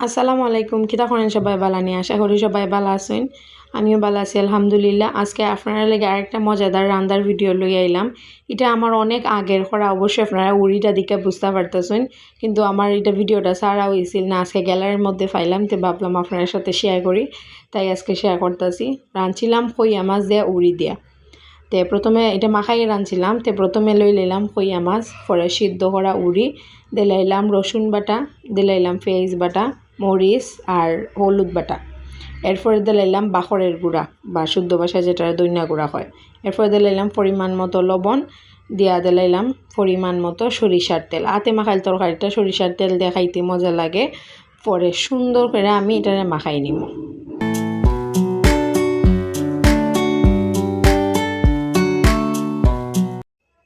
আসসালামু আলাইকুম। কিতা করেন সবাই বালা নিয়ে? আশা করি সবাই ভালো আছেন। আমিও ভালো আছি আলহামদুলিল্লাহ। আজকে আপনারা লেগে আরেকটা মজাদার রান্নার ভিডিও লই আইলাম। এটা আমার অনেক আগের করা, অবশ্যই আপনারা উড়িটা দিকে বুঝতে পারতেছেন, কিন্তু আমার এটা ভিডিওটা ছাড়া হয়েছিল না, আজকে গ্যালারির মধ্যে পাইলাম, তো ভাবলাম আপনার সাথে শেয়ার করি, তাই আজকে শেয়ার করতেছি। রাঁধছিলাম কইয়া মাছ দিয়া উড়ি দিয়া। তে প্রথমে এটা মাখাই রাঁধছিলাম, তে প্রথমে লই লইলাম কইয়া মাছ, পরে সিদ্ধ করা উড়ি, দিলাইলাম রসুন বাটা, দিলাইলাম পেঁয়াজ বাটা, মরিচ আর হলুদ বাটা। এরপরে দিলাইলাম বাখরের গুঁড়া বা শুদ্ধ ভাষায় যেটা দইনা গুঁড়া হয়। এরপরে দিলাইলাম পরিমাণ মতো লবণ, দিয়া দিলাইলাম পরিমাণ মতো সরিষার তেল। আতে মাখাইল তরকারিটা সরিষার তেল দিয়ে খাইতে মজা লাগে। পরে সুন্দর করে আমি এটারে মাখাই নিব।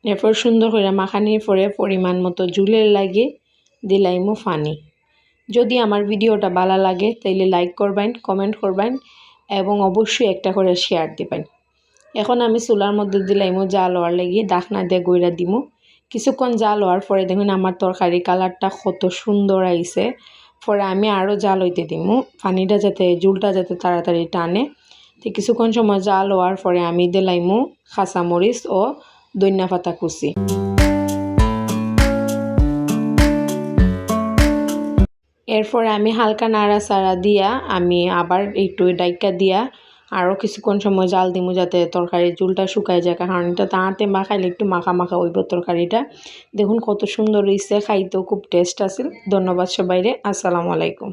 এরপর সুন্দর করে মাখানির পরে পরিমাণ মতো জুলের লাগে দিলাইমু পানি। যদি আমার ভিডিওটা ভালো লাগে তাইলে লাইক করবেন, কমেন্ট করবেন এবং অবশ্যই একটা করে শেয়ার দিবেন। এখন আমি চুলার মধ্যে দিলাইমু জাল হওয়ার লাগি, ডাকনা দিয়ে গইরা দিমু। কিছুক্ষণ জাল হওয়ার পরে দেখুন আমার তরকারি কালারটা কত সুন্দর আইছে। পরে আমি আরও জাল হইতে দিমু, পানিটা যাতে জুলটা যাতে তাড়াতাড়ি টানে। তো কিছুক্ষণ সময় জাল হওয়ার পরে আমি দিলাইমু কাঁচামরিচ ও ধনিয়া পাতা কুচি। এরপরে আমি হালকা নাড়াচাড়া দিয়া আমি আবার একটু ডাইকা দিয়া আরও কিছুক্ষণ সময় জাল দিমু, যাতে তরকারির জুলটা শুকায় যায়, কারণ এটা তাঁতে মাখাইলে একটু মাখা মাখা হইব তরকারিটা। দেখুন কত সুন্দর হয়েছে, খাইতেও খুব টেস্ট আছে। ধন্যবাদ সবাইরে। আসসালামু আলাইকুম।